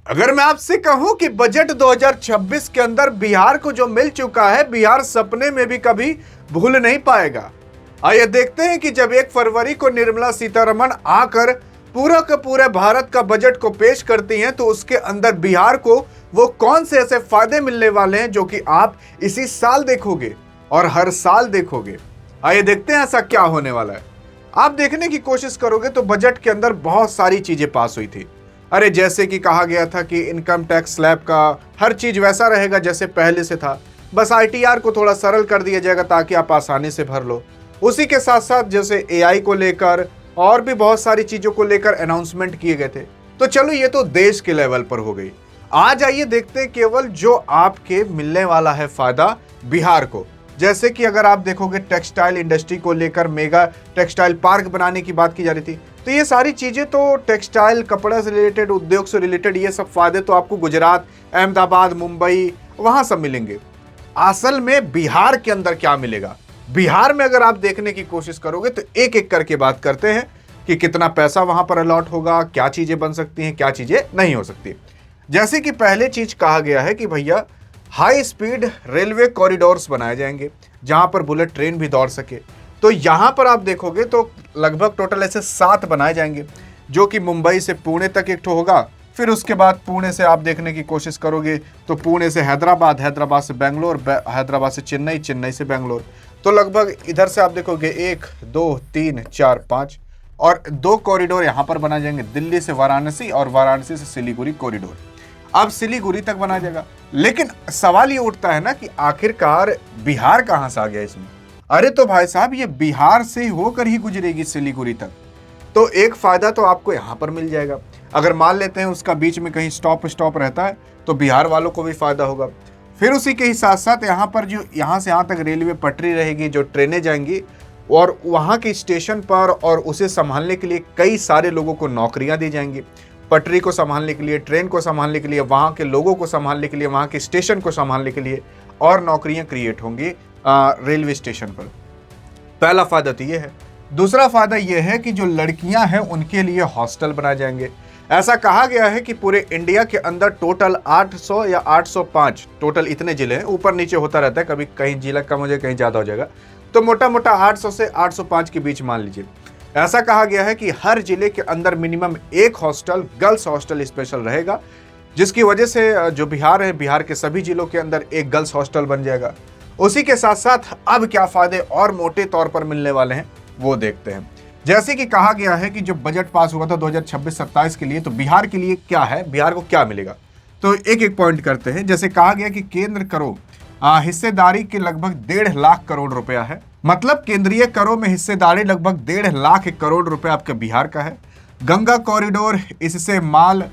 अगर मैं आपसे कहूं कि बजट 2026 के अंदर बिहार को जो मिल चुका है, बिहार सपने में भी कभी भूल नहीं पाएगा। आइए देखते हैं कि जब 1 फरवरी को निर्मला सीतारमण आकर पूरा का पूरा भारत का बजट को पेश करती हैं, तो उसके अंदर बिहार को वो कौन से ऐसे फायदे मिलने वाले हैं जो कि आप इसी साल देखोगे और हर साल देखोगे। आइए देखते हैं ऐसा क्या होने वाला है। आप देखने की कोशिश करोगे तो बजट के अंदर बहुत सारी चीजें पास हुई थी। अरे जैसे कि कहा गया था कि इनकम टैक्स स्लैब का हर चीज वैसा रहेगा जैसे पहले से था, बस आईटीआर को थोड़ा सरल कर दिया जाएगा ताकि आप आसानी से भर लो। उसी के साथ साथ जैसे एआई को लेकर और भी बहुत सारी चीजों को लेकर अनाउंसमेंट किए गए थे। तो चलो ये तो देश के लेवल पर हो गई। आज आइए देखते हैं केवल जो आपके मिलने वाला है फायदा बिहार को। जैसे कि अगर आप देखोगे टेक्सटाइल इंडस्ट्री को लेकर मेगा टेक्सटाइल पार्क बनाने की बात की जा रही थी, तो ये सारी चीजें तो टेक्सटाइल कपड़ा से रिलेटेड, उद्योग से रिलेटेड, ये सब फायदे तो आपको गुजरात, अहमदाबाद, मुंबई वहां सब मिलेंगे। असल में बिहार के अंदर क्या मिलेगा, बिहार में अगर आप देखने की कोशिश करोगे तो एक एक करके बात करते हैं कि कितना पैसा वहां पर अलॉट होगा, क्या चीजें बन सकती हैं, क्या चीजें नहीं हो सकती। जैसे कि पहले चीज कहा गया है कि भैया हाई स्पीड रेलवे कॉरिडोर्स बनाए जाएंगे जहां पर बुलेट ट्रेन भी दौड़ सके। तो यहां पर आप देखोगे तो लगभग टोटल ऐसे 7 बनाए जाएंगे, जो कि मुंबई से पुणे तक एक ठो होगा। फिर उसके बाद पुणे से आप देखने की कोशिश करोगे तो पुणे से हैदराबाद, हैदराबाद से बेंगलोर, हैदराबाद से चेन्नई, चेन्नई से बेंगलोर। तो लगभग इधर से आप देखोगे 1 2 3 4 5 और 2 कॉरिडोर यहाँ पर बना जाएंगे, दिल्ली से वाराणसी और वाराणसी से सिलीगुड़ी कॉरिडोर। अब सिलीगुड़ी तक बना जाएगा। लेकिन सवाल ये उठता है ना कि आखिरकार बिहार कहां से आ गया इसमें। अरे तो भाई साहब, ये बिहार से होकर ही गुजरेगी सिलीगुड़ी तक। तो एक फायदा तो आपको यहां पर मिल जाएगा। अगर मान लेते हैं उसका बीच में कहीं स्टॉप रहता है तो बिहार वालों को भी फायदा होगा। फिर उसी के ही साथ साथ यहाँ पर जो यहाँ से यहाँ तक रेलवे पटरी रहेगी, जो ट्रेनें जाएंगी और वहाँ के स्टेशन पर, और उसे संभालने के लिए कई सारे लोगों को नौकरियाँ दी जाएंगी। पटरी को संभालने के लिए, ट्रेन को संभालने के लिए, वहाँ के लोगों को संभालने के लिए, वहाँ के स्टेशन को संभालने के लिए और नौकरियाँ क्रिएट होंगी रेलवे स्टेशन पर। पहला फायदा तो ये है। दूसरा फायदा ये है कि जो लड़कियां हैं उनके लिए हॉस्टल बनाए जाएंगे। ऐसा कहा गया है कि पूरे इंडिया के अंदर टोटल 800 या 805 टोटल इतने जिले हैं, ऊपर नीचे होता रहता है, कभी कहीं जिला कम हो जाए, कहीं ज़्यादा हो जाएगा, तो मोटा मोटा 800 से 805 के बीच मान लीजिए। ऐसा कहा गया है कि हर जिले के अंदर मिनिमम एक हॉस्टल, गर्ल्स हॉस्टल स्पेशल रहेगा, जिसकी वजह से जो बिहार है, बिहार के सभी जिलों के अंदर एक गर्ल्स हॉस्टल बन जाएगा। उसी के साथ साथ अब क्या फायदे और मोटे तौर पर मिलने वाले हैं वो देखते हैं। जैसे कि कहा गया है कि जो बजट पास हुआ था 2026-27 के लिए, तो बिहार के लिए क्या है, बिहार को क्या मिलेगा, तो एक एक पॉइंट करते हैं। जैसे कहा गया कि केंद्र करों हिस्सेदारी के लगभग 1.5 लाख करोड़ रुपया है। मतलब केंद्रीय करों में हिस्सेदारी लगभग 1.5 लाख करोड़ रुपया आपके बिहार का है। गंगा कॉरिडोर, इससे माल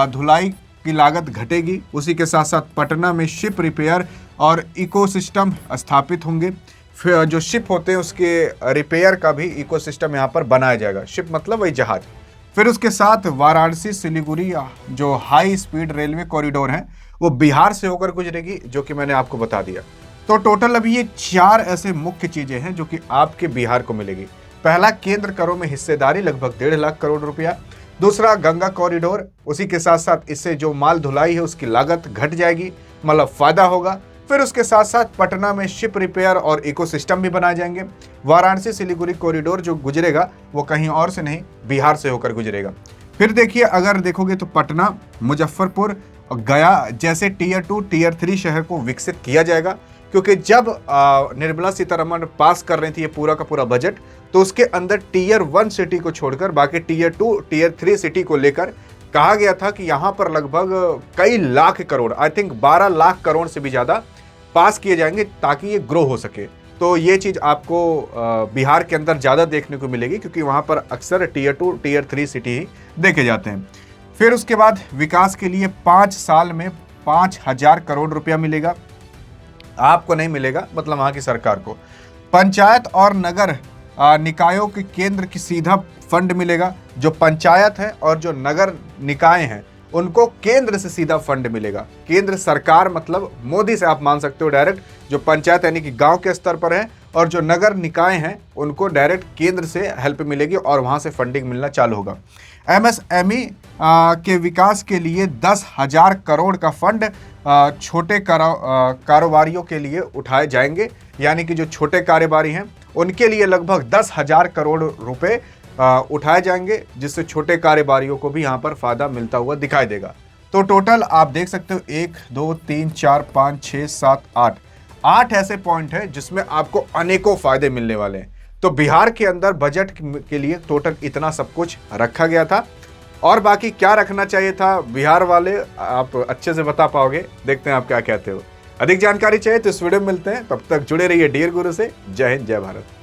धुलाई की लागत घटेगी। उसी के साथ साथ पटना में शिप रिपेयर और इकोसिस्टम स्थापित होंगे। फिर जो शिप होते हैं उसके रिपेयर का भी इकोसिस्टम यहाँ पर बनाया जाएगा। शिप मतलब वही जहाज। फिर उसके साथ वाराणसी सिलीगुड़ी जो हाई स्पीड रेलवे कॉरिडोर है वो बिहार से होकर गुजरेगी, जो कि मैंने आपको बता दिया। तो टोटल अभी ये 4 ऐसे मुख्य चीजें हैं जो कि आपके बिहार को मिलेगी। पहला, केंद्र करों में हिस्सेदारी लगभग 1.5 लाख करोड़ रुपया। दूसरा, गंगा कॉरिडोर, उसी के साथ साथ इससे जो माल धुलाई है उसकी लागत घट जाएगी, मतलब फायदा होगा। फिर उसके साथ साथ पटना में शिप रिपेयर और इकोसिस्टम भी बनाए जाएंगे। वाराणसी सिलीगुड़ी कॉरिडोर जो गुजरेगा वो कहीं और से नहीं, बिहार से होकर गुजरेगा। फिर देखिए, अगर देखोगे तो पटना, मुजफ्फरपुर, गया जैसे टियर 2, टियर 3 शहर को विकसित किया जाएगा। क्योंकि जब निर्मला सीतारमण पास कर रही थी ये पूरा का पूरा बजट, तो उसके अंदर टियर 1 सिटी को छोड़कर बाकी टियर 2, टियर 3 सिटी को लेकर कहा गया था कि यहाँ पर लगभग कई लाख करोड़, आई थिंक 12 लाख करोड़ से भी ज़्यादा पास किए जाएंगे ताकि ये ग्रो हो सके। तो ये चीज़ आपको बिहार के अंदर ज़्यादा देखने को मिलेगी, क्योंकि वहाँ पर अक्सर टियर 2, टियर 3 सिटी ही देखे जाते हैं। फिर उसके बाद विकास के लिए 5 साल में 5,000 करोड़ रुपया मिलेगा। आपको नहीं मिलेगा, मतलब वहाँ की सरकार को। पंचायत और नगर निकायों के केंद्र की सीधा फंड मिलेगा। जो पंचायत है और जो नगर निकाय हैं उनको केंद्र से सीधा फंड मिलेगा। केंद्र सरकार मतलब मोदी से आप मान सकते हो डायरेक्ट। जो पंचायत यानी कि गांव के स्तर पर है और जो नगर निकाय हैं उनको डायरेक्ट केंद्र से हेल्प मिलेगी और वहाँ से फंडिंग मिलना चालू होगा। एमएसएमई के विकास के लिए 10,000 करोड़ का फंड छोटे कारोबारियों के लिए उठाए जाएंगे, यानी कि जो छोटे कारोबारी हैं उनके लिए लगभग 10,000 करोड़ रुपए उठाए जाएंगे, जिससे छोटे कारोबारियों को भी यहाँ पर फायदा मिलता हुआ दिखाई देगा। तो टोटल आप देख सकते हो 1 2 3 4 5 6 7 8 ऐसे पॉइंट है जिसमें आपको अनेकों फायदे मिलने वाले हैं। तो बिहार के अंदर बजट के लिए टोटल इतना सब कुछ रखा गया था, और बाकी क्या रखना चाहिए था बिहार वाले आप अच्छे से बता पाओगे। देखते हैं आप क्या कहते हो। अधिक जानकारी चाहिए तो इस वीडियो में मिलते हैं, तब तक जुड़े रहिए डियर गुरु से। जय हिंद, जय भारत।